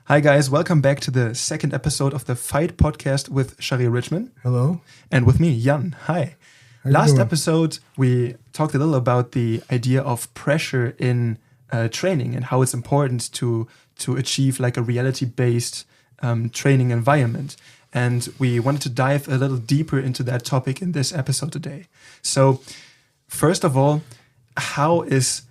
Hi guys, welcome back to the second episode of the Fight podcast with Sharir Richmond. Hello. And with me, Jan. Hi. Last episode, we talked a little about the idea of pressure in training and how it's important to achieve like a reality-based training environment. And we wanted to dive a little deeper into that topic in this episode today. So first of all, how is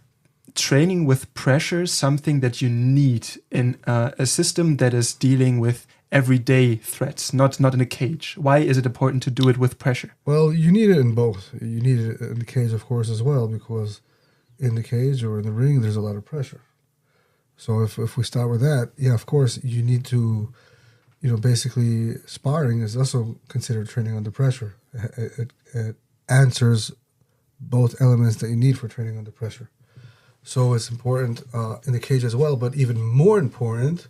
training with pressure something that you need in a system that is dealing with everyday threats, not in a cage? Why is it important to do it with pressure? Well, you need it in both. You need it in the cage, of course, as well, because in the cage or in the ring, there's a lot of pressure. So if we start with that, yeah, of course, you need to, basically sparring is also considered training under pressure. It answers both elements that you need for training under pressure. So it's important in the cage as well, but even more important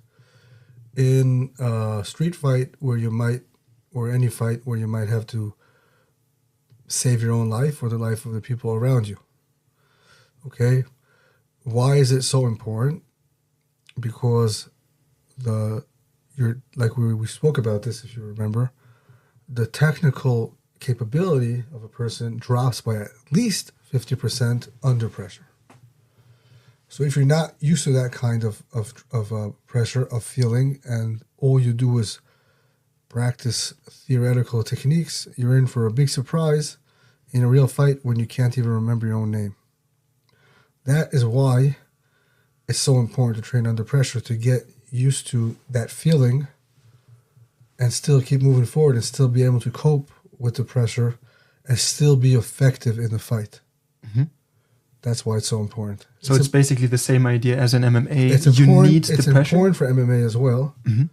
in a street fight or any fight where you might have to save your own life or the life of the people around you. Okay? Why is it so important? Because we spoke about this, if you remember, the technical capability of a person drops by at least 50% under pressure. So if you're not used to that kind of pressure, of feeling, and all you do is practice theoretical techniques, you're in for a big surprise in a real fight when you can't even remember your own name. That is why it's so important to train under pressure, to get used to that feeling and still keep moving forward and still be able to cope with the pressure and still be effective in the fight. Mm-hmm. That's why it's so important. So it's basically the same idea as in MMA. It's important for MMA as well, mm-hmm.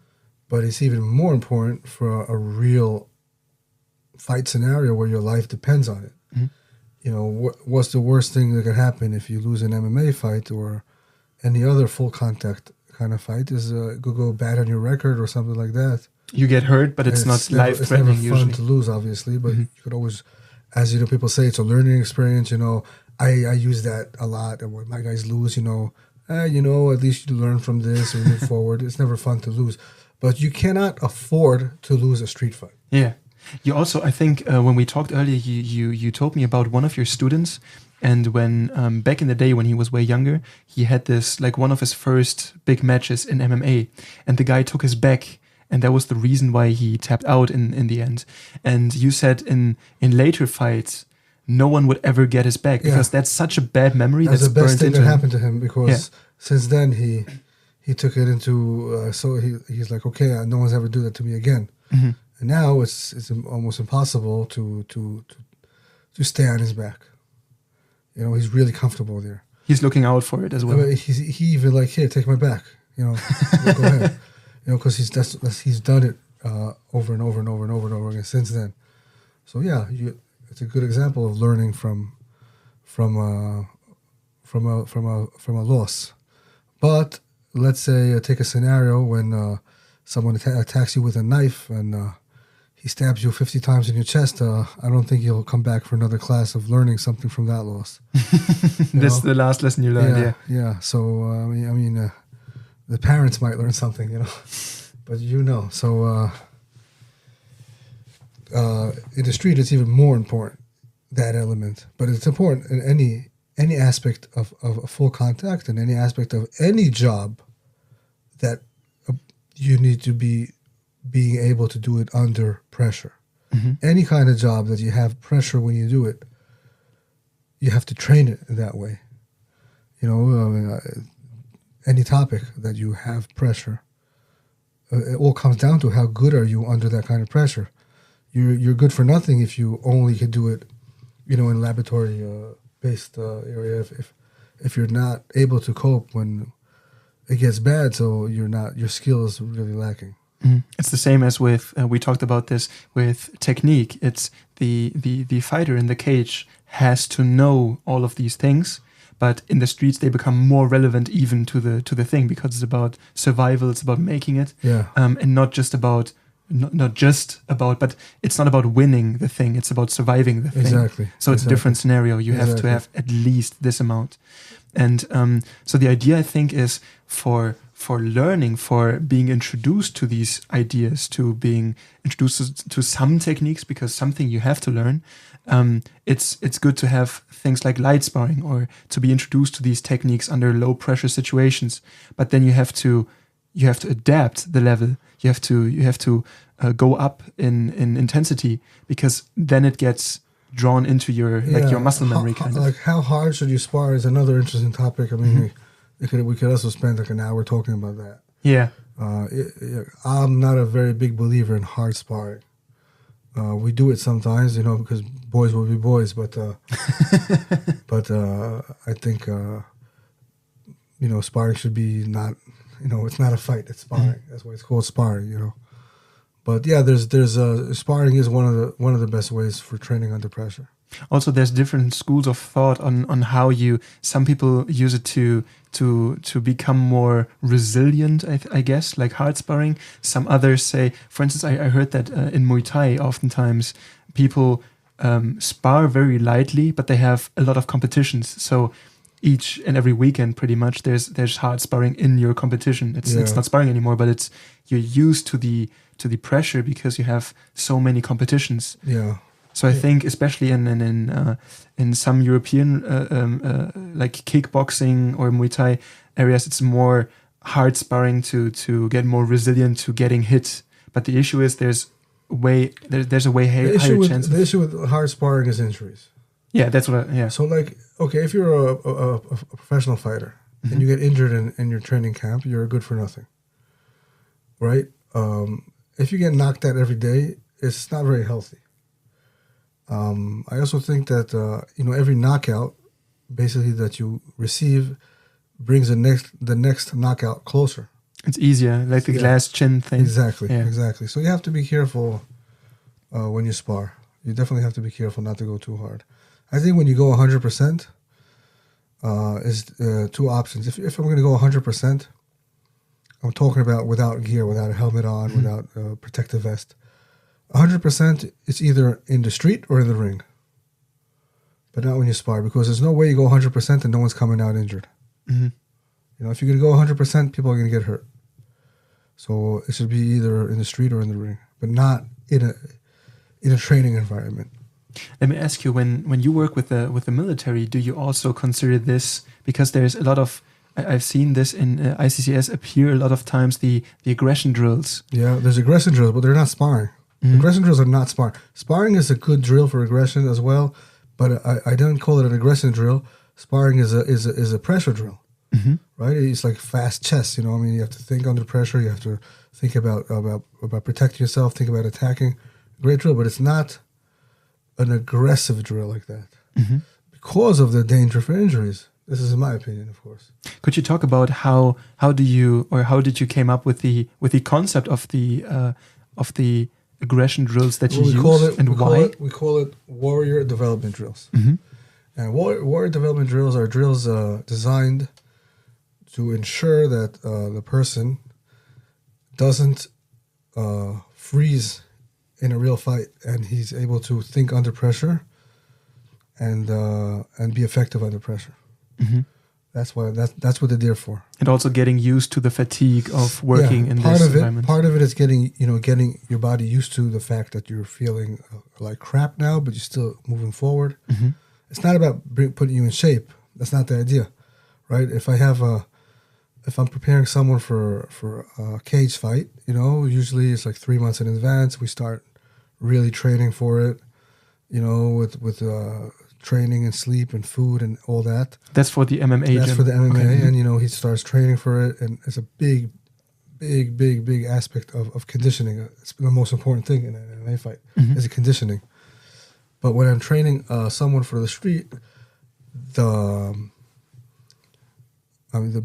but it's even more important for a real fight scenario where your life depends on it. Mm-hmm. What's the worst thing that could happen if you lose an MMA fight or any other full contact kind of fight? Is go bad on your record or something like that. You get hurt, but it's not life-threatening usually. It's never fun to lose, obviously, but you could always, as people say, it's a learning experience. I use that a lot, and when my guys lose, at least you learn from this and move forward. It's never fun to lose, but you cannot afford to lose a street fight. Yeah. You also, I think, when we talked earlier, you told me about one of your students, and when back in the day when he was way younger, he had this like one of his first big matches in MMA, and the guy took his back. And that was the reason why he tapped out in the end. And you said in later fights, no one would ever get his back because that's such a bad memory. That's the best thing that happened to him, because since then he took it into so he's like, okay, no one's ever do that to me again. Mm-hmm. And now it's almost impossible to stay on his back. He's really comfortable there. He's looking out for it as well. He even like, here, take my back. Go ahead. Because he's done it over and over and over and over and over again since then. So yeah, it's a good example of learning from a loss. But let's say take a scenario when someone attacks you with a knife and he stabs you 50 times in your chest. I don't think you'll come back for another class of learning something from that loss. That's the last lesson you learned. Yeah. So I mean. The parents might learn something, but So in the street, it's even more important, that element. But it's important in any aspect of a full contact and any aspect of any job that you need to be being able to do it under pressure. Mm-hmm. Any kind of job that you have pressure when you do it, you have to train it in that way. Any topic that you have pressure, it all comes down to how good are you under that kind of pressure. You're good for nothing if you only can do it, in laboratory based area. If you're not able to cope when it gets bad, so your skill is really lacking. Mm. It's the same as with we talked about this with technique. It's the fighter in the cage has to know all of these things. But in the streets, they become more relevant even to the thing, because it's about survival. It's about making it, and not just about, but it's not about winning the thing. It's about surviving the thing. Exactly. So it's a different scenario. You have to have at least this amount, and so the idea, I think, is for for learning, for being introduced to these ideas, to being introduced to some techniques, because something you have to learn. It's good to have things like light sparring, or to be introduced to these techniques under low pressure situations. But then you have to adapt the level. You have to go up in intensity, because then it gets drawn into your muscle memory kind of. Like, how hard should you spar is another interesting topic. I mean, we could also spend like an hour talking about that. Yeah. I'm not a very big believer in hard sparring. We do it sometimes, because boys will be boys, but I think sparring should be not, it's not a fight, it's sparring. That's why it's called sparring, But yeah, there's sparring is one of the best ways for training under pressure. Also, there's different schools of thought on how some people use it to become more resilient, I guess, like hard sparring. Some others say, for instance, I heard that in Muay Thai, oftentimes people spar very lightly, but they have a lot of competitions. So each and every weekend, pretty much, there's hard sparring in your competition. It's not sparring anymore, but you're used to the pressure because you have so many competitions. Yeah. So I think, especially in some European like kickboxing or Muay Thai areas, it's more hard sparring to get more resilient to getting hit. But the issue is there's a way higher chance. The issue with hard sparring is injuries. Yeah, that's what. So like, okay, if you're a professional fighter and you get injured in your training camp, you're good for nothing, right? If you get knocked out every day, it's not very healthy. I also think that every knockout, basically, that you receive, brings the next knockout closer. It's easier, like the glass chin thing. Exactly. So you have to be careful when you spar. You definitely have to be careful not to go too hard. I think when you go 100%, is two options. If I'm going to go 100%, I'm talking about without gear, without a helmet on, without a protective vest. 100%, it's either in the street or in the ring. But not when you spar, because there's no way you go 100% and no one's coming out injured. Mm-hmm. If you're going to go 100%, people are going to get hurt. So it should be either in the street or in the ring, but not in a training environment. Let me ask you, when you work with the military, do you also consider this, because there's a lot of, I've seen this in ICCS appear a lot of times, the aggression drills. Yeah, there's aggression drills, but they're not sparring. Mm-hmm. Aggression drills are not sparring. Sparring is a good drill for aggression as well, but I don't call it an aggression drill. Sparring is a pressure drill, right? It's like fast chess. You have to think under pressure. You have to think about protecting yourself. Think about attacking. Great drill, but it's not an aggressive drill like that because of the danger for injuries. This is in my opinion, of course. Could you talk about how did you came up with the concept of the aggression drills that you use and why? We call it warrior development drills. Mm-hmm. And warrior development drills are drills designed to ensure that the person doesn't freeze in a real fight, and he's able to think under pressure and be effective under pressure. Mm-hmm. That's what they're there for. And also getting used to the fatigue of working in this environment. Part of it is getting your body used to the fact that you're feeling like crap now, but you're still moving forward. Mm-hmm. It's not about putting you in shape. That's not the idea, right? If I'm preparing someone for a cage fight, usually it's like 3 months in advance. We start really training for it, with training and sleep and food and all that. That's for the MMA. That's for the MMA, okay. And he starts training for it, and it's a big aspect of conditioning. It's the most important thing in an MMA fight is the conditioning. But when I'm training someone for the street, the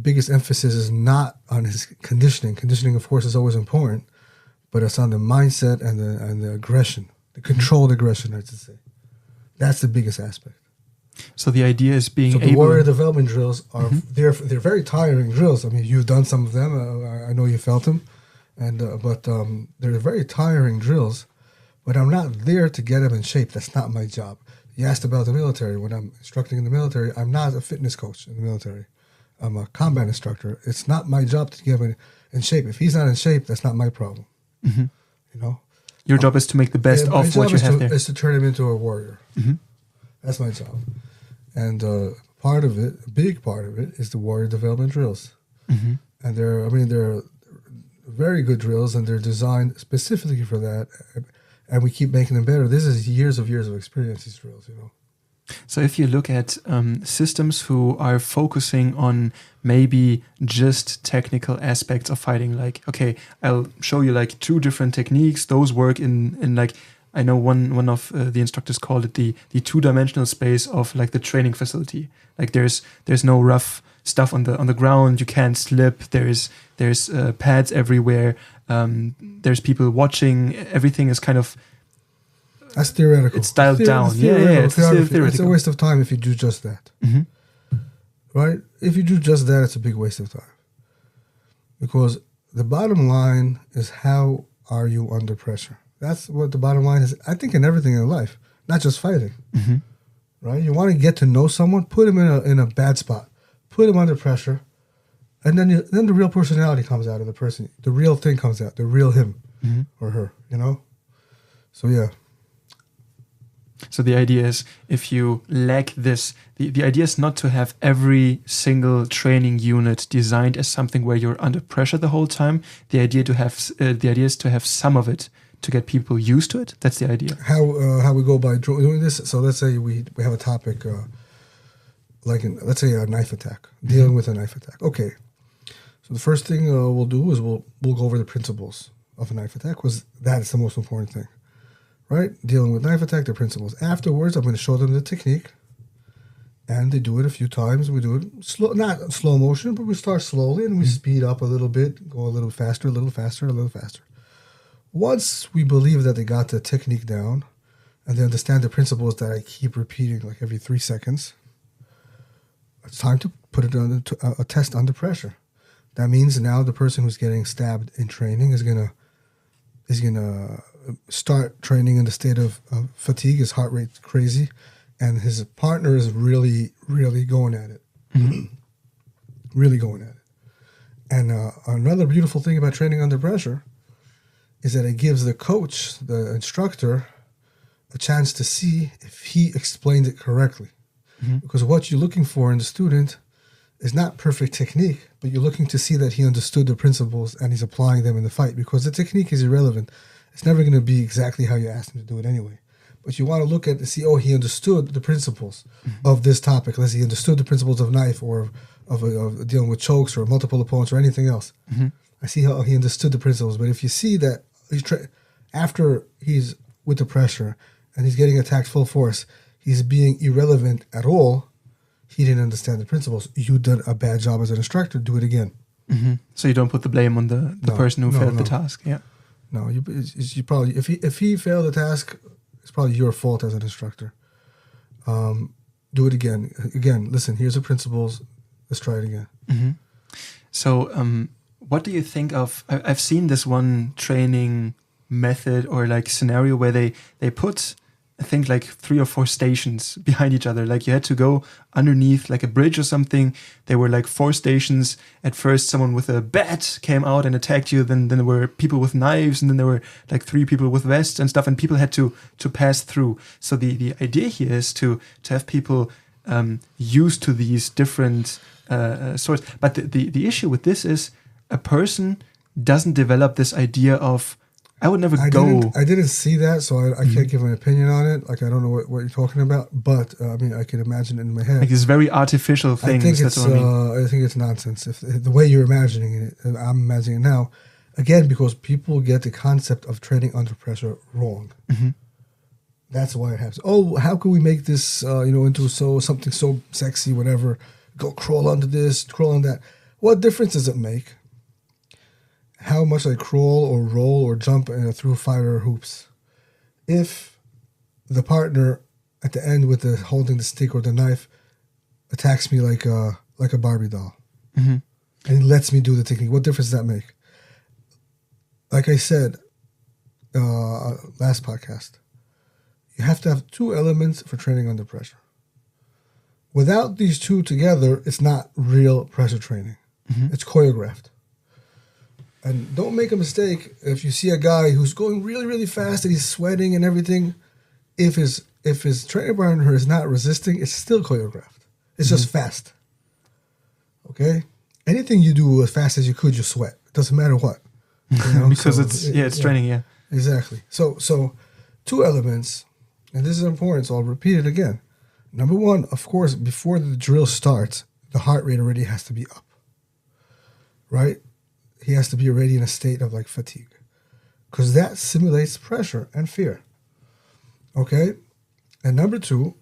biggest emphasis is not on his conditioning. Conditioning, of course, is always important, but it's on the mindset and the aggression, the controlled aggression, I should say. That's the biggest aspect. So the idea is being able... So the warrior development drills are they're very tiring drills. I mean, you've done some of them. I know you felt them, but they're very tiring drills. But I'm not there to get them in shape. That's not my job. You asked about the military. When I'm instructing in the military, I'm not a fitness coach in the military. I'm a combat instructor. It's not my job to get him in shape. If he's not in shape, that's not my problem. Mm-hmm. You know, your job is to make the best of what you have there. Is to turn him into a warrior. Mm-hmm. That's my job. And part of it, a big part of it, is the warrior development drills. Mm-hmm. And they're very good drills, and they're designed specifically for that. And we keep making them better. This is years of experience, these drills, you know. So if you look at systems who are focusing on maybe just technical aspects of fighting, like, okay, I'll show you like 2 different techniques. Those work in like, I know one of the instructors called it the 2-dimensional space of like the training facility. Like there's no rough stuff on the ground. You can't slip. There's pads everywhere. There's people watching. Everything is kind of, that's theoretical. It's dialed down. It's theoretical. It's a waste of time if you do just that. Mm-hmm. Right? If you do just that, it's a big waste of time. Because the bottom line is, how are you under pressure? That's what the bottom line is, I think, in everything in life, not just fighting. Mm-hmm. Right? You want to get to know someone, put him in a bad spot. Put him under pressure. And then the real personality comes out of the person. The real thing comes out. The real him or her, you know? So, yeah. So the idea is, if you lack this, the idea is not to have every single training unit designed as something where you're under pressure the whole time. The idea is to have some of it to get people used to it. That's the idea. How we go by doing this. So let's say we have a topic let's say a knife attack, dealing with a knife attack. Okay. So the first thing we'll do is we'll go over the principles of a knife attack, because that is the most important thing. Right? Dealing with knife attack, the principles. Afterwards, I'm going to show them the technique. And they do it a few times. We do it slow, not slow motion, but we start slowly and we speed up a little bit, go a little faster, a little faster, a little faster. Once we believe that they got the technique down and they understand the principles that I keep repeating like every 3 seconds, it's time to put it on a test under pressure. That means now the person who's getting stabbed in training is gonna start training in the state of fatigue. His heart rate's crazy, and his partner is really, really going at it. Mm-hmm. Really going at it. And another beautiful thing about training under pressure is that it gives the coach, the instructor, a chance to see if he explained it correctly. Mm-hmm. Because what you're looking for in the student is not perfect technique, but you're looking to see that he understood the principles and he's applying them in the fight, because the technique is irrelevant. It's never going to be exactly how you asked him to do it anyway. But you want to look at and see, he understood the principles of this topic. Let's say he understood the principles of knife or of dealing with chokes or multiple opponents or anything else. Mm-hmm. I see how he understood the principles. But if you see that after he's with the pressure and he's getting attacked full force, he's being irrelevant at all, he didn't understand the principles. You did a bad job as an instructor. Do it again. Mm-hmm. So you don't put the blame on the person who failed the task. Yeah. No, you probably, if he failed the task, it's probably your fault as an instructor. Do it again. Again, listen, here's the principles. Let's try it again. Mm-hmm. So what do you think of, I've seen this one training method or like scenario where they put, I think, like 3 or 4 stations behind each other. Like you had to go underneath like a bridge or something. There were like 4 stations. At first, someone with a bat came out and attacked you. Then there were people with knives, and then there were like 3 people with vests and stuff. And people had to pass through. So the idea here is to have people used to these different sorts. But the issue with this is a person doesn't develop this idea of, I would never go. I didn't see that, so I can't give an opinion on it. Like, I don't know what you're talking about, but I mean, I can imagine it in my head. Like this very artificial thing. I think it's nonsense. If the way you're imagining it, I'm imagining it now, again, because people get the concept of training under pressure wrong. Mm-hmm. That's why it happens. Oh, how can we make this, into something so sexy, whatever? Go crawl under this, crawl on that. What difference does it make? How much I crawl or roll or jump through fire hoops, if the partner at the end with holding the stick or the knife attacks me like a Barbie doll, mm-hmm. and lets me do the technique, what difference does that make? Like I said, last podcast, you have to have 2 elements for training under pressure. without these two together, it's not real pressure training. It's choreographed. And don't make a mistake if you see a guy who's going really, really fast and he's sweating and everything. If his training partner is not resisting, it's still choreographed. It's just fast. Okay? Anything you do as fast as you could, you sweat. It doesn't matter what. You know? Because it's training, yeah. Exactly. So 2 elements, and this is important, so I'll repeat it again. Number 1, of course, before the drill starts, the heart rate already has to be up. Right? He has to be already in a state of like fatigue. Because that simulates pressure and fear. Okay? And number 2,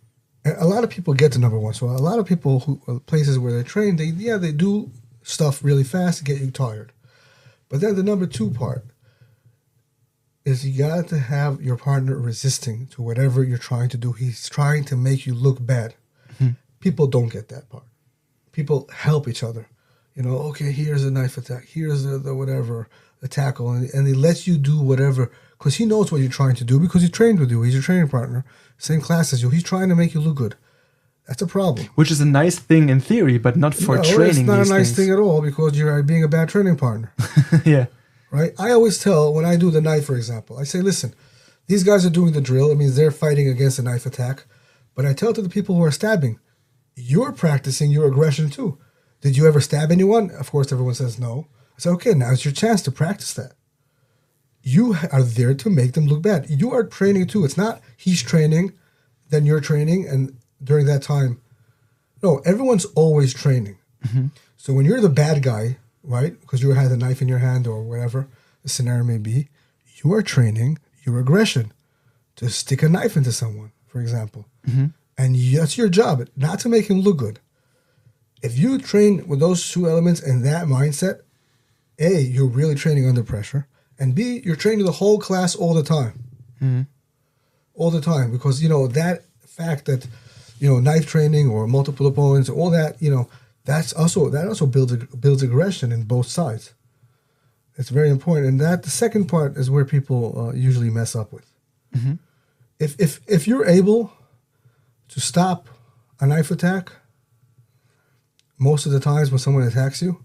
a lot of people get to number 1. So a lot of people places where they train, they do stuff really fast to get you tired. But then the number 2 part is you got to have your partner resisting to whatever you're trying to do. He's trying to make you look bad. People don't get that part. People help each other. You know, okay, here's a knife attack. Here's the whatever, the tackle. And he lets you do whatever because he knows what you're trying to do because he trained with you. He's your training partner. Same class as you. He's trying to make you look good. That's a problem. Which is a nice thing in theory, but not for training. It's not a nice thing at all because you're being a bad training partner. Yeah. Right? I always tell, when I do the knife, for example, I say, listen, these guys are doing the drill. It means they're fighting against a knife attack. But I tell to the people who are stabbing, you're practicing your aggression too. Did you ever stab anyone? Of course, everyone says no. I say, okay, now it's your chance to practice that. You are there to make them look bad. You are training too. It's not he's training, then you're training, and during that time. No, everyone's always training. So when you're the bad guy, right, because you had a knife in your hand or whatever the scenario may be, you are training your aggression to stick a knife into someone, for example. And that's your job, not to make him look good. If you train with those 2 elements and that mindset, A, you're really training under pressure, and B, you're training the whole class all the time. All the time, because, you know, that fact that, you know, knife training or multiple opponents, all that, you know, that also builds aggression in both sides. It's very important, and that the second part is where people usually mess up with. If you're able to stop a knife attack, most of the times when someone attacks you,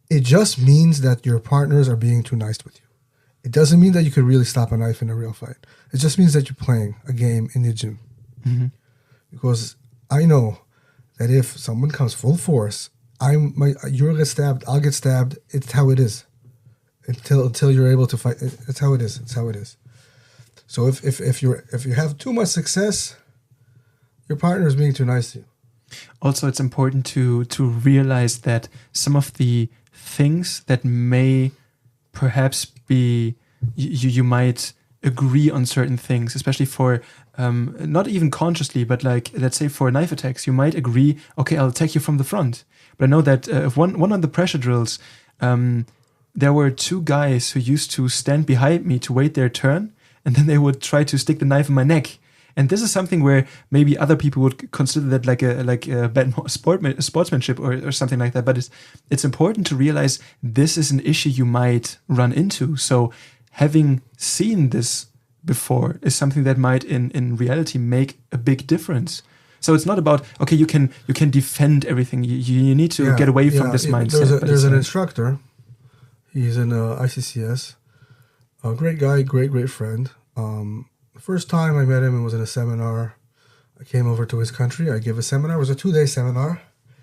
it just means that your partners are being too nice with you. It doesn't mean that you could really stop a knife in a real fight. It just means that you're playing a game in the gym. Because I know that if someone comes full force, you'll get stabbed, I'll get stabbed. It's how it is. Until you're able to fight, it's how it is. It's how it is. So if you have too much success, your partner is being too nice to you. Also, it's important to realize that some of the things that may perhaps be, you might agree on certain things, especially for, not even consciously, but like, let's say for knife attacks, you might agree, okay, I'll attack you from the front. But I know that if one of the pressure drills, there were 2 guys who used to stand behind me to wait their turn, and then they would try to stick the knife in my neck. And this is something where maybe other people would consider that like a bad sportsmanship or something like that. But it's important to realize this is an issue you might run into. So having seen this before is something that might in reality make a big difference. So it's not about, okay, you can defend everything. You need to get away from this mindset. There's an instructor. He's in ICCS. A great guy, great friend. The first time I met him, it was in a seminar. I came over to his country. I gave a seminar. It was a 2-day seminar.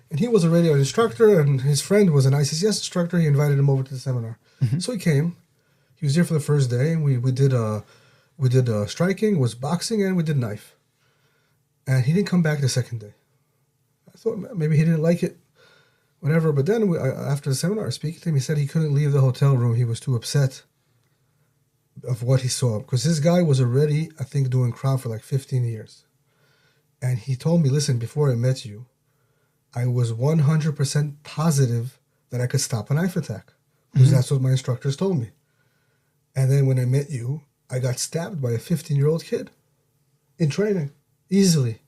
And he was already an instructor, and his friend was an ICCS instructor. He invited him over to the seminar. So he came. He was here for the first day, and we did striking, was boxing, and we did knife. And he didn't come back the second day. I thought maybe he didn't like it, whatever. But then after the seminar, speaking to him, he said he couldn't leave the hotel room. He was too upset of what he saw, because this guy was already, I think, doing Krav for like 15 years. And he told me, listen, before I met you, I was 100% positive that I could stop a knife attack, because that's what my instructors told me. And then when I met you, I got stabbed by a 15-year-old kid in training, easily.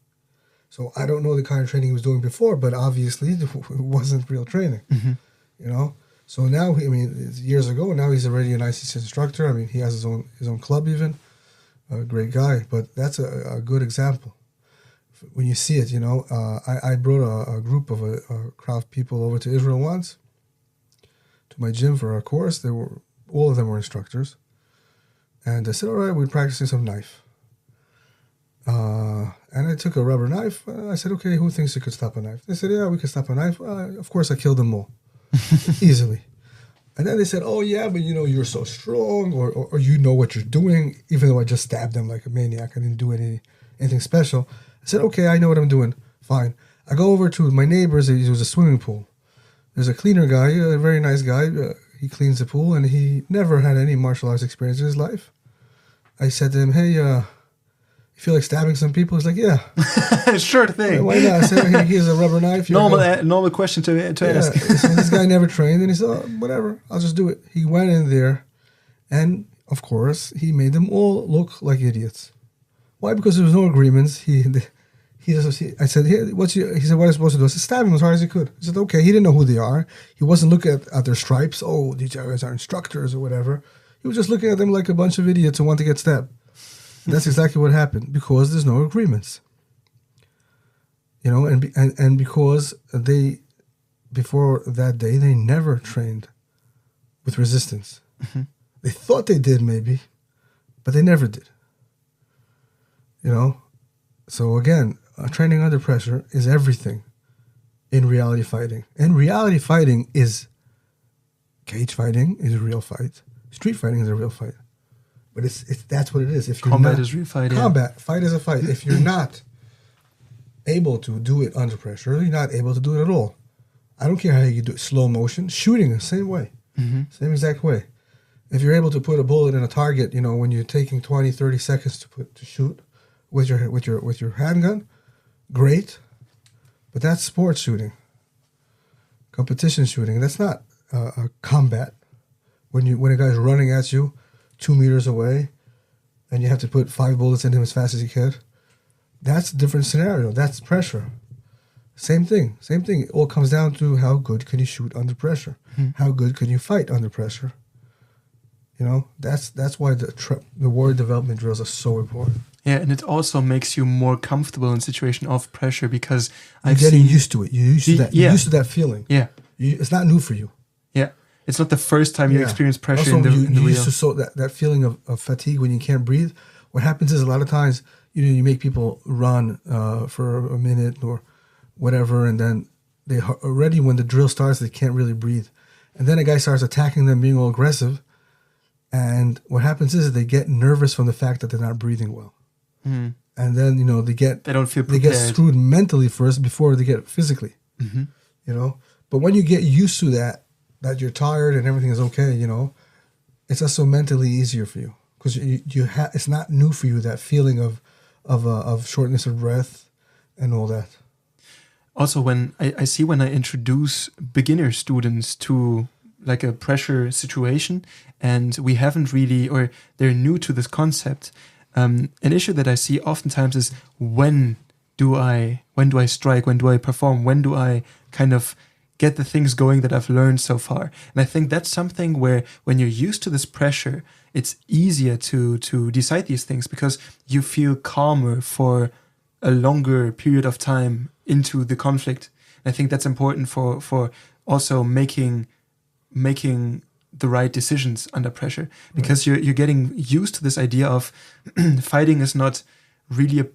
So I don't know the kind of training he was doing before, but obviously it wasn't real training, you know? So now, I mean, it's years ago, now he's already an ICCS instructor. I mean, he has his own club even. A great guy, but that's a good example. when you see it, I brought a group of Krav people over to Israel once to my gym for a course. All of them were instructors. And I said, all right, we're practicing some knife. And I took a rubber knife. I said, okay, who thinks you could stop a knife? They said, yeah, we could stop a knife. Of course, I killed them all. Easily. And then they said, oh, yeah, but you're so strong, or you know what you're doing, even though I just stabbed them like a maniac. I didn't do anything special. I said, okay, I know what I'm doing. Fine. I go over to my neighbor's. It was a swimming pool. There's a cleaner guy, a very nice guy. He cleans the pool, and he never had any martial arts experience in his life. I said to him, hey, you feel like stabbing some people? He's like, yeah. Sure thing. Yeah, why not? I said, hey, here's a rubber knife. Normal question to ask. So this guy never trained, and he said, oh, whatever, I'll just do it. He went in there, and of course, he made them all look like idiots. Why? Because there was no agreements. I said, hey, he said, what am I supposed to do? I said, stab him as hard as he could. He said, okay. He didn't know who they are. He wasn't looking at their stripes. Oh, these guys are instructors or whatever. He was just looking at them like a bunch of idiots who want to get stabbed. And that's exactly what happened, because there's no agreements. And because before that day, they never trained with resistance. Mm-hmm. They thought they did maybe, but they never did. So again, training under pressure is everything in reality fighting. And reality fighting is cage fighting is a real fight. Street fighting is a real fight. But that's what it is. If you're combat is real fight. Combat, fight is a fight. If you're not able to do it under pressure, you're not able to do it at all. I don't care how you do it. Slow motion, shooting the same way. Mm-hmm. Same exact way. If you're able to put a bullet in a target, when you're taking 20, 30 seconds to shoot with your handgun, great. But that's sports shooting. Competition shooting. That's not a combat. When a guy's running at you 2 meters away and you have to put 5 bullets in him as fast as you can, that's a different scenario. That's pressure. Same thing. It all comes down to how good can you shoot under pressure? Mm-hmm. How good can you fight under pressure? That's why the warrior development drills are so important. Yeah, and it also makes you more comfortable in situation of pressure, because you're getting used to it. You're used to that. You're used to that feeling. Yeah, it's not new for you. Yeah, it's not the first time you experience pressure also, in the you real. used to that feeling of fatigue when you can't breathe. What happens is a lot of times you make people run for a minute or whatever, and then they already, when the drill starts, they can't really breathe, and then a guy starts attacking them, being all aggressive, and what happens is they get nervous from the fact that they're not breathing well. Mm. And then they don't feel prepared. They get screwed mentally first before they get physically. Mm-hmm. But when you get used to that you're tired and everything is okay, it's also mentally easier for you, because it's not new for you, that feeling of shortness of breath and all that. Also, when I introduce beginner students to like a pressure situation, and we haven't really, or they're new to this concept. An issue that I see oftentimes is when do I strike? When do I perform? When do I kind of get the things going that I've learned so far? And I think that's something where when you're used to this pressure, it's easier to decide these things, because you feel calmer for a longer period of time into the conflict. And I think that's important for also making the right decisions under pressure, because you're getting used to this idea of fighting is not really a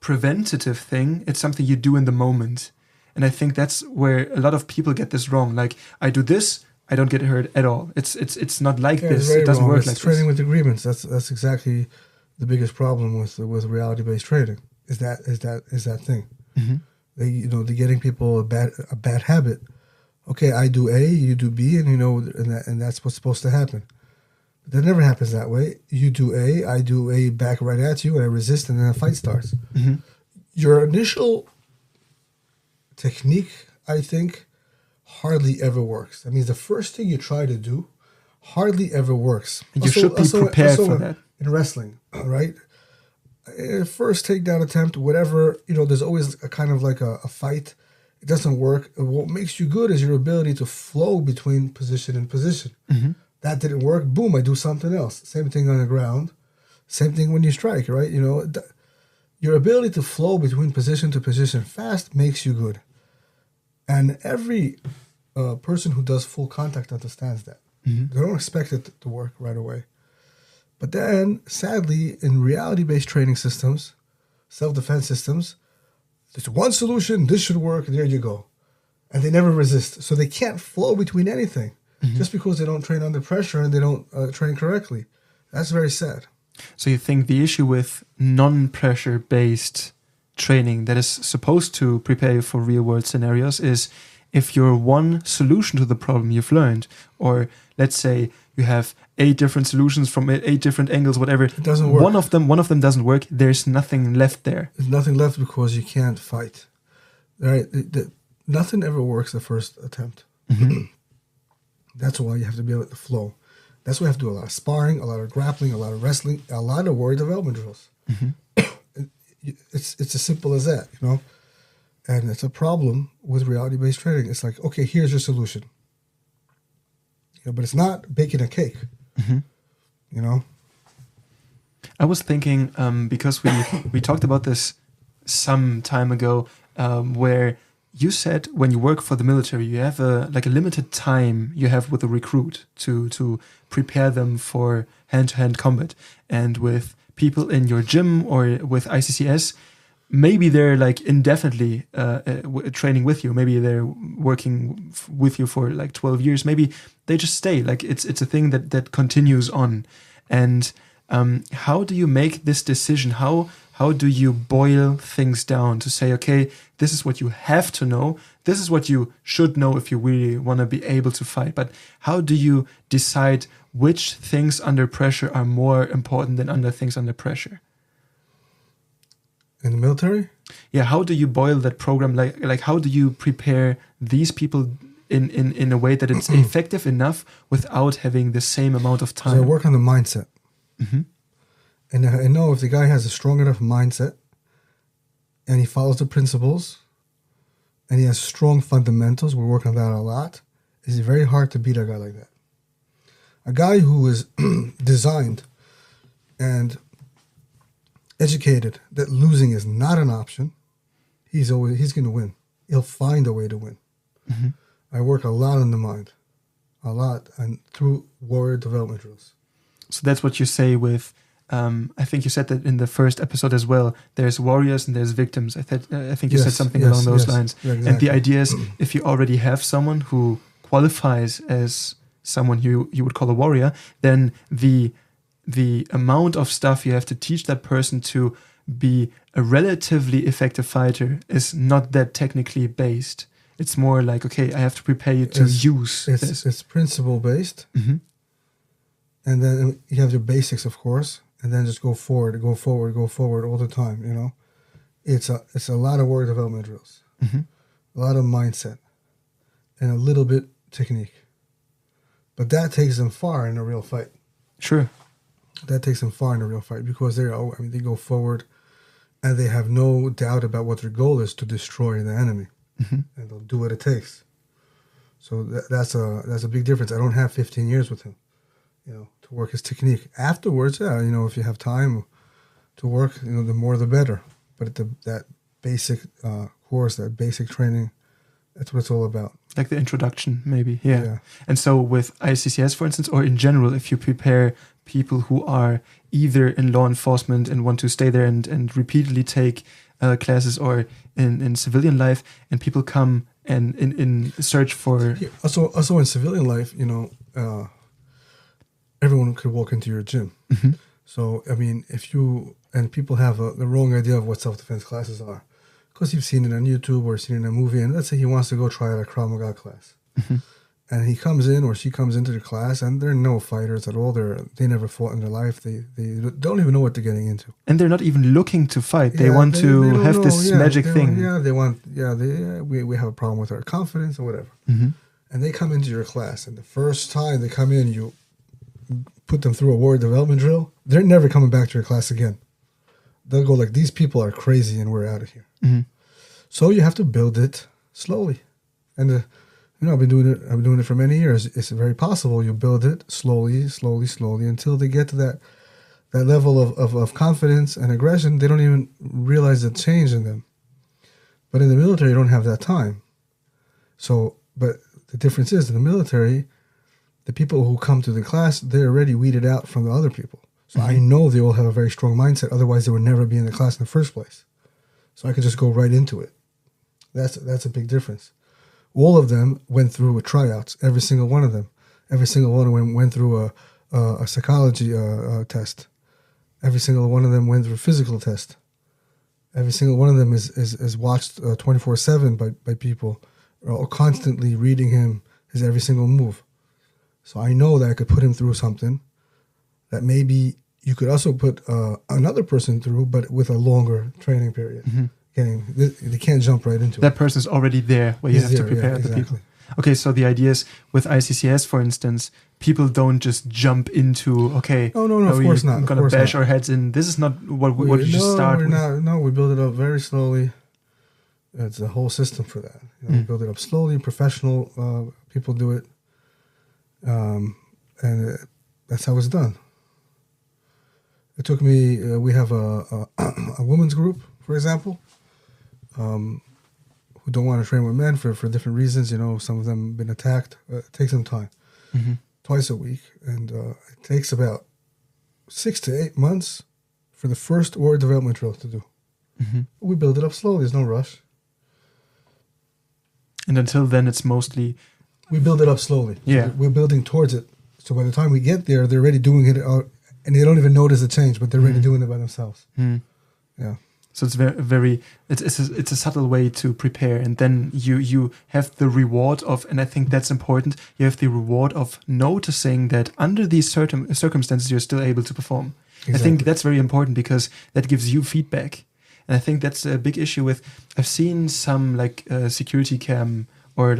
preventative thing. It's something you do in the moment. And I think that's where a lot of people get this wrong. Like, I do this, I don't get hurt at all. It's not like this. It doesn't work like this. Training with agreements. That's exactly the biggest problem with reality-based training. Is that thing. Mm-hmm. They're getting people a bad habit. Okay, I do A, you do B, and that's what's supposed to happen. But that never happens that way. You do A, I do A back right at you, and I resist, and then a fight starts. Mm-hmm. Your initial technique, I think, hardly ever works. That means the first thing you try to do hardly ever works. And you should be prepared for that. In wrestling, right? First takedown attempt, whatever, there's always a kind of like a fight. It doesn't work. What makes you good is your ability to flow between position and position. Mm-hmm. That didn't work. Boom, I do something else. Same thing on the ground. Same thing when you strike, right? your ability to flow between position to position fast makes you good. And every person who does full contact understands that. Mm-hmm. They don't expect it to work right away. But then, sadly, in reality-based training systems, self-defense systems, there's one solution, this should work, and there you go. And they never resist. So they can't flow between anything just because they don't train under pressure and they don't train correctly. That's very sad. So you think the issue with non-pressure based training that is supposed to prepare you for real-world scenarios is if your one solution to the problem you've learned, or let's say you have 8 different solutions from 8 different angles, whatever, it doesn't work. One of them doesn't work. There's nothing left there. There's nothing left because you can't fight. Right? Nothing ever works the first attempt. Mm-hmm. That's why you have to be able to flow. That's why you have to do a lot of sparring, a lot of grappling, a lot of wrestling, a lot of warrior development drills. Mm-hmm. It's as simple as that, you know. And it's a problem with reality-based training. It's like, okay, here's your solution. But it's not baking a cake, you know. I was thinking because we talked about this some time ago, where you said when you work for the military, you have a limited time you have with a recruit to prepare them for hand-to-hand combat, and with people in your gym or with ICCS. Maybe they're like indefinitely training with you. Maybe they're working with you for like 12 years. Maybe they just stay. Like it's a thing that continues on. And how do you make this decision? How do you boil things down to say, okay, this is what you have to know. This is what you should know if you really want to be able to fight. But how do you decide which things under pressure are more important than other things under pressure? In the military? Yeah, how do you boil that program? Like how do you prepare these people in a way that it's effective enough without having the same amount of time? So I work on the mindset. Mm-hmm. And I know if the guy has a strong enough mindset and he follows the principles and he has strong fundamentals, we work on that a lot, it's very hard to beat a guy like that. A guy who is designed and educated that losing is not an option, he's going to win. He'll find a way to win. Mm-hmm. I work a lot on the mind, a lot, and through warrior development drills. So that's what you say with, I think you said that in the first episode as well, there's warriors and there's victims. I think you said something along those lines. Yeah, exactly. And the idea is if you already have someone who qualifies as someone you would call a warrior, then the amount of stuff you have to teach that person to be a relatively effective fighter is not that technically based. It's more like, okay, I have to prepare you to use this. It's principle based. Mm-hmm. And then you have your basics, of course, and then just go forward all the time, you know. It's a lot of warrior development drills, mm-hmm. a lot of mindset, and a little bit technique. But that takes them far in a real fight. Sure. That takes them far in a real fight because they go forward and they have no doubt about what their goal is, to destroy the enemy. Mm-hmm. And they'll do what it takes. So that's a big difference. I don't have 15 years with him, you know, to work his technique. Afterwards, yeah, you know, if you have time to work, you know, the more the better. But that basic course, that basic training, that's what it's all about. Like the introduction, maybe. Yeah. And so with ICCS, for instance, or in general, if you prepare people who are either in law enforcement and want to stay there and repeatedly take classes, or in civilian life, and people come and in search for... Yeah, also in civilian life, you know, everyone could walk into your gym. Mm-hmm. So, I mean, and people have the wrong idea of what self-defense classes are. Because you've seen it on YouTube or seen it in a movie, and let's say he wants to go try out a Krav Maga class. Mm-hmm. And he comes in or she comes into the class, and they're no fighters at all. They never fought in their life. They don't even know what they're getting into. And they're not even looking to fight. They want to have this magic thing. We have a problem with our confidence or whatever. Mm-hmm. And they come into your class, and the first time they come in, you put them through a warrior development drill, they're never coming back to your class again. They'll go like, these people are crazy and we're out of here. Mm-hmm. So you have to build it slowly. And you know, I've been doing it for many years. It's very possible you build it slowly until they get to that level of confidence and aggression, they don't even realize the change in them. But in the military, you don't have that time. So, but the difference is in the military, the people who come to the class, they're already weeded out from the other people. So I know they all have a very strong mindset. Otherwise, they would never be in the class in the first place. So I could just go right into it. That's a big difference. All of them went through tryouts. Every single one of them. Every single one of them went through a psychology test. Every single one of them went through a physical test. Every single one of them is watched 24/7 by people, or constantly reading his every single move. So I know that I could put him through something that maybe you could also put another person through, but with a longer training period. They can't jump right into it. That person's already there where you have to prepare the people. Okay, so the idea is with ICCS, for instance, people don't just jump into, okay, no, of course not. I'm going to bash our heads in. This is not what you just start with. No, we build it up very slowly. It's a whole system for that. We build it up slowly. Professional people do it. And that's how it's done. It took me, we have a women's group, for example, who don't want to train with men for different reasons. Some of them have been attacked. It takes them time. Twice a week. And it takes about 6 to 8 months for the first warrior development drill to do. We build it up slowly. There's no rush. And until then, it's mostly... We build it up slowly. Yeah. So we're building towards it. So by the time we get there, they're already doing it, and they don't even notice the change, but they're already doing it by themselves. Yeah. So it's very it's a subtle way to prepare, and then you have the reward of, and I think that's important. You have the reward of noticing that under these certain circumstances you're still able to perform. Exactly. I think that's very important because that gives you feedback, and I think that's a big issue with. I've seen some security cam or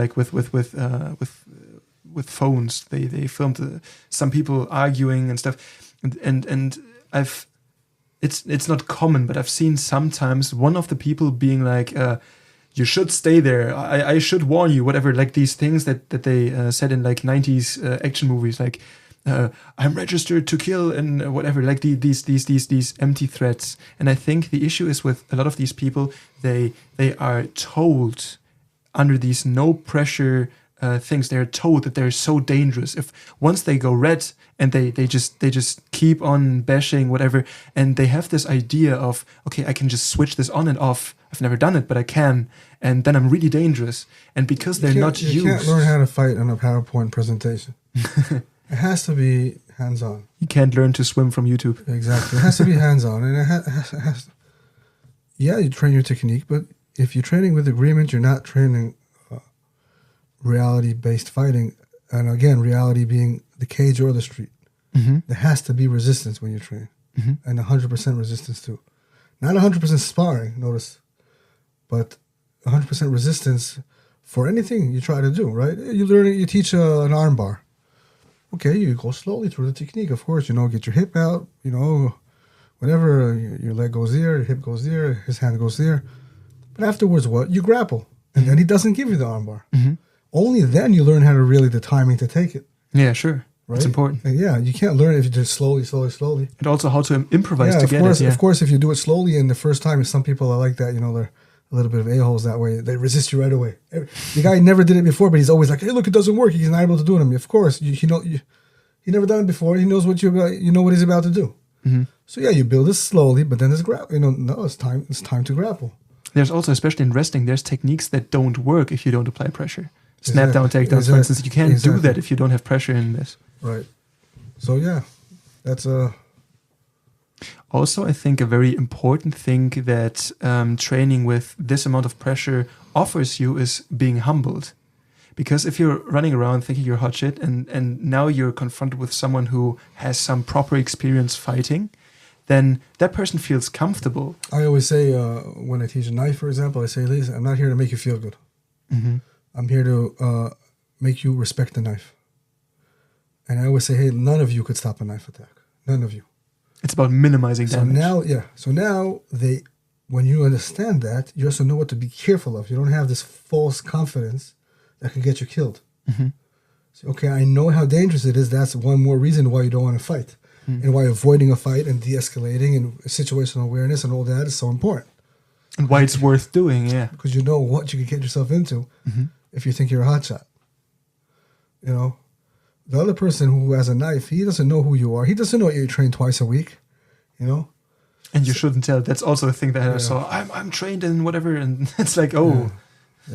with phones. They filmed some people arguing and stuff, and I've. It's not common, but I've seen sometimes one of the people being like, you should stay there. I should warn you, whatever, like these things that they said in like 90s action movies, like, I'm registered to kill and whatever, like these empty threats. And I think the issue is with a lot of these people, they are told under these no pressure things, they're told that they're so dangerous. If once they go red and they just keep on bashing whatever, and they have this idea of, okay, I can just switch this on and off. I've never done it, but I can, and then I'm really dangerous. And because they're not used, you can't learn how to fight on a PowerPoint presentation. It has to be hands-on. You can't learn to swim from YouTube. Exactly, it has to be hands-on, and it has to, yeah, you train your technique, but if you're training with agreement, you're not training reality-based fighting, and again, reality being the cage or the street. There has to be resistance when you train, and 100% resistance too. Not 100% sparring, notice, but 100% resistance for anything you try to do, right? You teach an arm bar. Okay, you go slowly through the technique, of course, get your hip out, whatever, your leg goes there, your hip goes there, his hand goes there. But afterwards, what? You grapple, and then he doesn't give you the arm bar. Only then you learn how to really the timing to take it. Yeah, sure. Right? It's important. And yeah, you can't learn if you just slowly. And also how to improvise to get it. Yeah, of course, if you do it slowly and the first time, some people are like that, they're a little bit of a-holes that way. They resist you right away. The guy never did it before, but he's always like, hey, look, it doesn't work. He's not able to do it. Of course, he never done it before. He knows what what he's about to do. So yeah, you build it slowly, but then it's it's time to grapple. There's also, especially in wrestling, there's techniques that don't work if you don't apply pressure. Snap down takedowns, for instance, you can't do that if you don't have pressure in this. Right. So yeah, that's Also, I think a very important thing that training with this amount of pressure offers you is being humbled. Because if you're running around thinking you're hot shit and now you're confronted with someone who has some proper experience fighting, then that person feels comfortable. I always say when I teach a knife, for example, I say, listen, I'm not here to make you feel good. I'm here to make you respect the knife. And I always say, hey, none of you could stop a knife attack. None of you. It's about minimizing damage. So now when you understand that, you also know what to be careful of. You don't have this false confidence that can get you killed. So, okay, I know how dangerous it is. That's one more reason why you don't want to fight. and why avoiding a fight and de-escalating and situational awareness and all that is so important. And why it's worth doing, yeah. Because you know what you can get yourself into if you think you're a hotshot. You know, the other person who has a knife, he doesn't know who you are. He doesn't know you train twice a week, you know. And you shouldn't tell. That's also a thing that I saw. I'm trained in whatever, and it's like, yeah,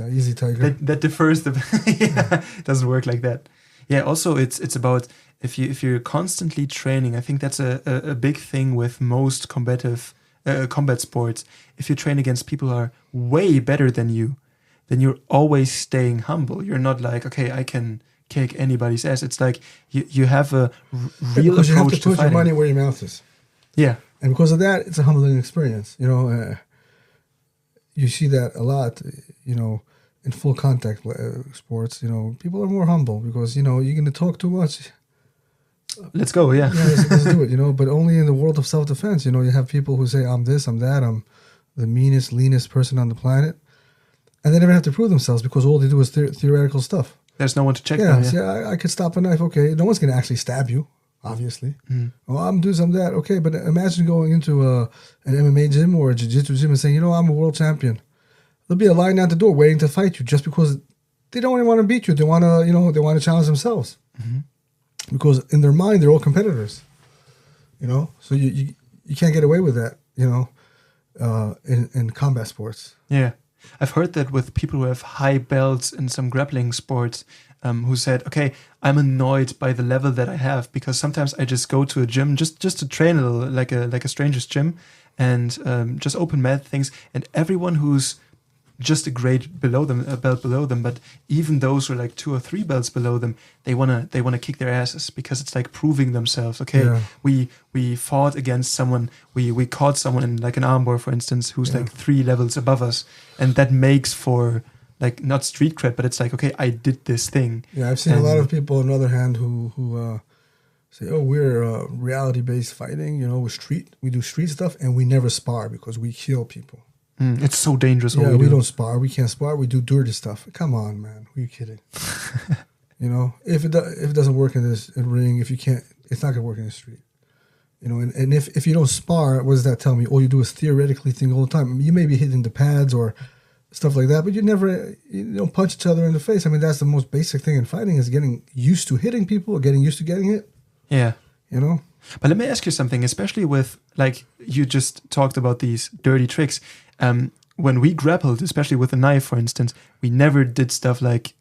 easy tiger. That differs. It doesn't work like that. Yeah. Also, it's about if you're constantly training. I think that's a big thing with most combat sports. If you train against people who are way better than you, then you're always staying humble. You're not like, okay, I can kick anybody's ass. It's like you have a real approach to fighting. You have to put your money where your mouth is. Yeah. And because of that, it's a humbling experience. You know, you see that a lot, you know, in full contact sports. You know, people are more humble because, you know, you're going to talk too much. Let's go, yeah. Let's do it, you know. But only in the world of self-defense, you know, you have people who say, I'm this, I'm that, I'm the meanest, leanest person on the planet. And they never have to prove themselves because all they do is theoretical stuff. There's no one to check them. Yeah, I could stop a knife. Okay, no one's going to actually stab you, obviously. Oh, I'm doing some that. Okay, but imagine going into an MMA gym or a jiu-jitsu gym and saying, you know, I'm a world champion. There'll be a line out the door waiting to fight you just because they don't even want to beat you. They want to, you know, they want to challenge themselves. Because in their mind, they're all competitors. You know, so you can't get away with that, you know, in combat sports. Yeah. I've heard that with people who have high belts in some grappling sports, who said, okay, I'm annoyed by the level that I have because sometimes I just go to a gym just to train a little, like a stranger's gym, and just open mat things, and everyone who's just a grade below them, a belt below them, but even those who are like 2 or 3 belts below them, they wanna kick their asses because it's like proving themselves. Okay, we fought against someone, we caught someone in like an armbar, for instance, who's like 3 levels above us, and that makes for like not street cred, but it's like, okay, I did this thing. Yeah, I've seen a lot of people on the other hand who say, oh, we're reality-based fighting, you know, we do street stuff and we never spar because we kill people. It's so dangerous. Yeah, we don't spar. We can't spar. We do dirty stuff. Come on, man. Who are you kidding? You know, if it doesn't work in this ring, if you can't, it's not gonna work in the street. You know, and if you don't spar, what does that tell me? All you do is theoretically think all the time. You may be hitting the pads or stuff like that, but you don't punch each other in the face. I mean, that's the most basic thing in fighting is getting used to hitting people or getting used to getting hit. Yeah. You know. But let me ask you something, especially with, like, you just talked about these dirty tricks. When we grappled, especially with a knife, for instance, we never did stuff like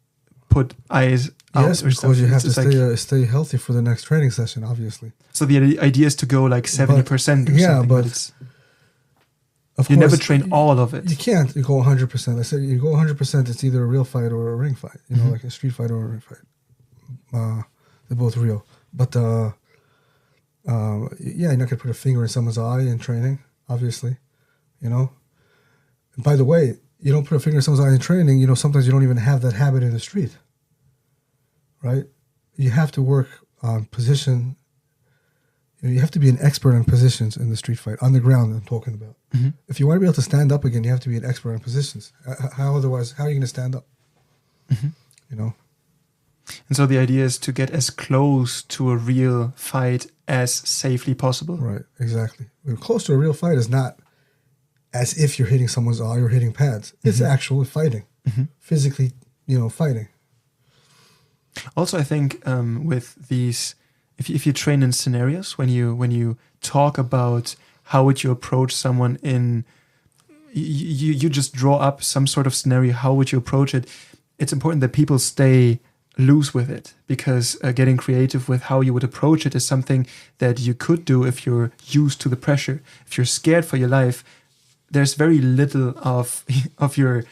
put eyes out or stuff. Because you have to stay healthy for the next training session, obviously. So the idea is to go like 70% or something. Yeah, but it's, of course, never train all of it. You can't. You go 100%. I said you go 100%. It's either a real fight or a ring fight. You know, like a street fight or a ring fight. They're both real, but you're not gonna put a finger in someone's eye in training, obviously. You know. And by the way, you don't put a finger in someone's eye in training. You know, sometimes you don't even have that habit in the street. Right? You have to work on position. You have to be an expert on positions in the street fight, on the ground I'm talking about. If you want to be able to stand up again, you have to be an expert on positions. How otherwise, how are you going to stand up? You know? And so the idea is to get as close to a real fight as safely possible. Right, exactly. Close to a real fight is not as if you're hitting someone's eye or hitting pads. It's actual fighting. Physically, you know, fighting. Also, I think with these... If you train in scenarios, when you talk about how would you approach someone in, you just draw up some sort of scenario, how would you approach it? It's important that people stay loose with it, because getting creative with how you would approach it is something that you could do if you're used to the pressure. If you're scared for your life, there's very little of your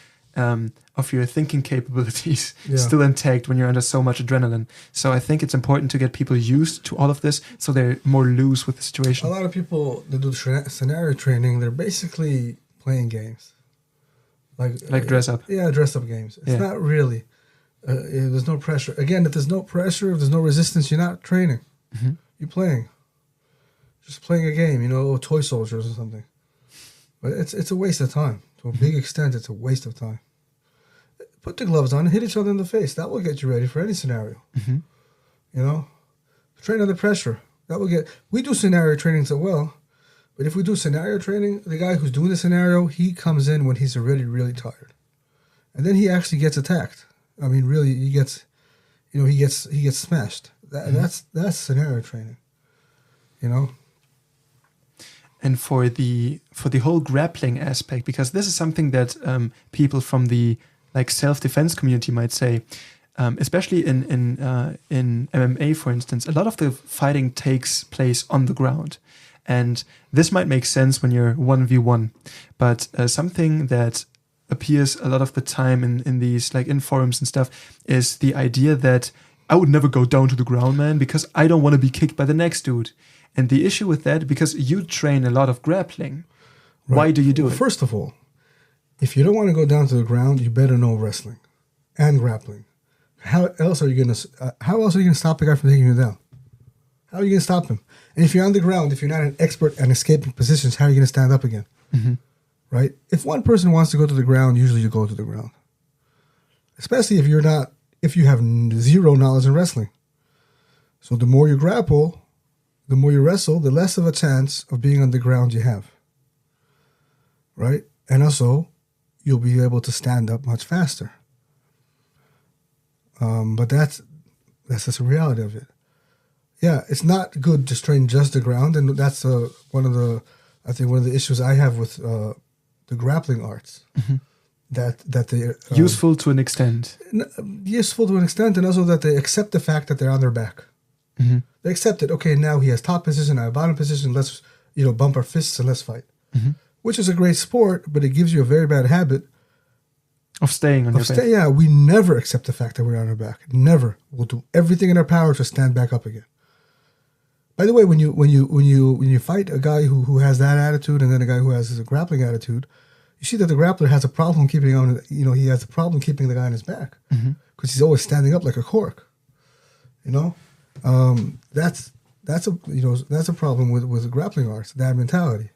thinking capabilities still intact when you're under so much adrenaline. So I think it's important to get people used to all of this so they're more loose with the situation. A lot of people that do scenario training, they're basically playing games. Like dress up. Yeah, dress up games. It's not really. There's no pressure. Again, if there's no pressure, if there's no resistance, you're not training. You're playing. Just playing a game, you know, toy soldiers or something. But it's a waste of time. To a big extent, it's a waste of time. Put the gloves on and hit each other in the face. That will get you ready for any scenario. You know? Train under pressure. We do scenario training so well, but if we do scenario training, the guy who's doing the scenario, he comes in when he's already really tired, and then he actually gets attacked. I mean, really, he gets smashed. That's scenario training, you know. And for the whole grappling aspect, because this is something that people from the like self-defense community might say, especially in MMA, for instance, a lot of the fighting takes place on the ground, and this might make sense when you're 1v1, but something that appears a lot of the time in these like in forums and stuff is the idea that I would never go down to the ground, man, because I don't want to be kicked by the next dude. And the issue with that, because you train a lot of grappling, right. Why do you do it? First of all, if you don't want to go down to the ground, you better know wrestling and grappling. How else are you gonna stop a guy from taking you down? How are you gonna stop him? And if you're on the ground, if you're not an expert at escaping positions, how are you gonna stand up again? Mm-hmm. Right? If one person wants to go to the ground, usually you go to the ground. Especially if you have zero knowledge in wrestling. So the more you grapple, the more you wrestle, the less of a chance of being on the ground you have. Right? And also, you'll be able to stand up much faster. But that's just the reality of it. Yeah, it's not good to train just the ground, and that's one of the issues I have with the grappling arts. Mm-hmm. That they useful to an extent. Useful to an extent, and also that they accept the fact that they're on their back. Mm-hmm. They accept it. Okay, now he has top position, I have bottom position. Let's bump our fists and let's fight. Mm-hmm. Which is a great sport, but it gives you a very bad habit of staying on your back. Yeah, we never accept the fact that we're on our back. Never. We'll do everything in our power to stand back up again. By the way, when you fight a guy who has that attitude and then a guy who has a grappling attitude, you see that the grappler has a problem keeping on. He has a problem keeping the guy on his back because he's always standing up like a cork. That's a problem with grappling arts. That mentality.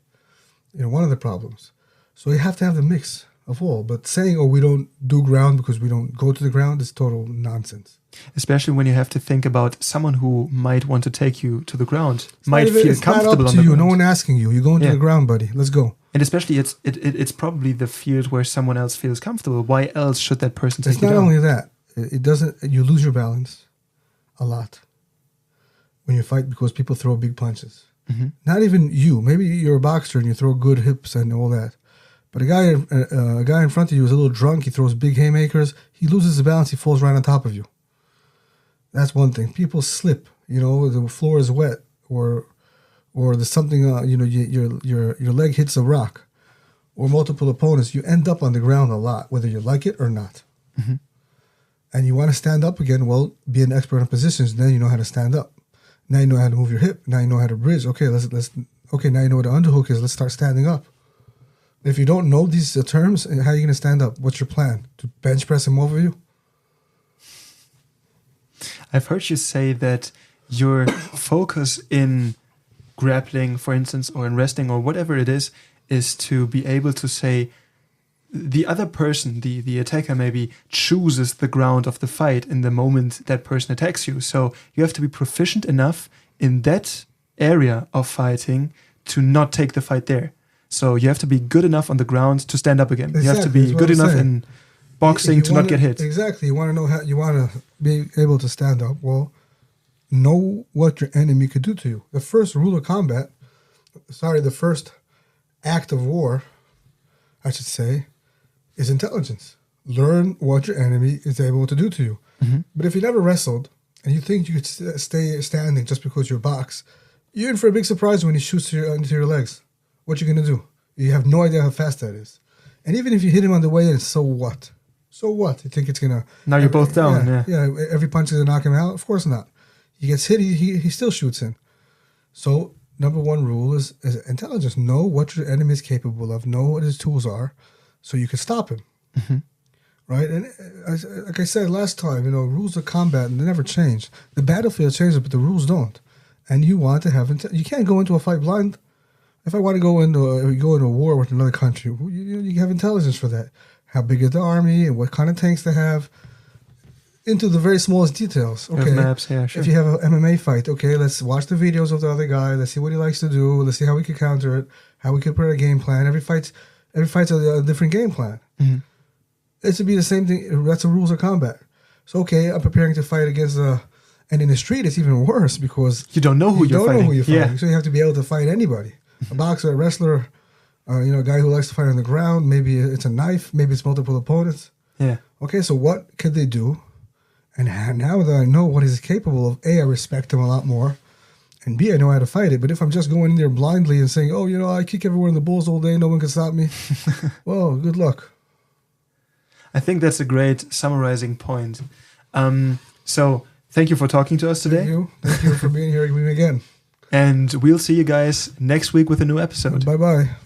One of the problems. So you have to have the mix of all. But saying, we don't do ground because we don't go to the ground is total nonsense. Especially when you have to think about someone who might want to take you to the ground, might feel comfortable on the ground. No one asking you. You're going to the ground, buddy. Let's go. And especially it's probably the field where someone else feels comfortable. Why else should that person take you down? It's not only that. It doesn't. You lose your balance a lot when you fight because people throw big punches. Mm-hmm. Not even you. Maybe you're a boxer and you throw good hips and all that. But a guy in front of you is a little drunk. He throws big haymakers. He loses his balance. He falls right on top of you. That's one thing. People slip. The floor is wet, or there's something. Your leg hits a rock, or multiple opponents. You end up on the ground a lot, whether you like it or not. Mm-hmm. And you want to stand up again. Well, be an expert in positions. Then you know how to stand up. Now you know how to move your hip. Now you know how to bridge. Okay, let's. Okay, now you know what the underhook is. Let's start standing up. If you don't know these terms, how are you going to stand up? What's your plan? To bench press him over you? I've heard you say that your focus in grappling, for instance, or in wrestling, or whatever it is to be able to say the other person, the attacker maybe, chooses the ground of the fight in the moment that person attacks you. So you have to be proficient enough in that area of fighting to not take the fight there. So you have to be good enough on the ground to stand up again. Exactly. You have to be good enough in boxing to not get hit. Exactly. You want to know how you want to be able to stand up. Well, know what your enemy could do to you. The first rule of combat, the first act of war, I should say, is intelligence. Learn what your enemy is able to do to you. Mm-hmm. But if you never wrestled and you think you could stay standing just because you're box, you're in for a big surprise when he shoots into your legs. What you going to do? You have no idea how fast that is. And even if you hit him on the way in, so what? So what? You think it's going to... Now you're both down, Yeah, every punch is going to knock him out? Of course not. He gets hit, he still shoots in. So, number one rule is intelligence. Know what your enemy is capable of. Know what his tools are so you can stop him. Mm-hmm. Right? And like I said last time, rules of combat, they never change. The battlefield changes, but the rules don't. And you want to have... You can't go into a fight blind. If I want to go into a war with another country, you have intelligence for that. How big is the army and what kind of tanks they have? into the very smallest details. Okay, maps, yeah, sure. If you have an MMA fight, okay, let's watch the videos of the other guy. Let's see what he likes to do. Let's see how we could counter it. How we could put a game plan. Every fight's a different game plan. Mm-hmm. It should be the same thing. That's the rules of combat. So okay, I'm preparing to fight against and in the street it's even worse because you don't know who you're fighting. Yeah. So you have to be able to fight anybody. A boxer, a wrestler, a guy who likes to fight on the ground. Maybe it's a knife. Maybe it's multiple opponents. Yeah. Okay, so what could they do? And now that I know what he's capable of, A, I respect him a lot more. And B, I know how to fight it. But if I'm just going in there blindly and saying, I kick everyone in the balls all day, no one can stop me. Well, good luck. I think that's a great summarizing point. So thank you for talking to us today. Thank you for being here with me again. And we'll see you guys next week with a new episode. Bye-bye.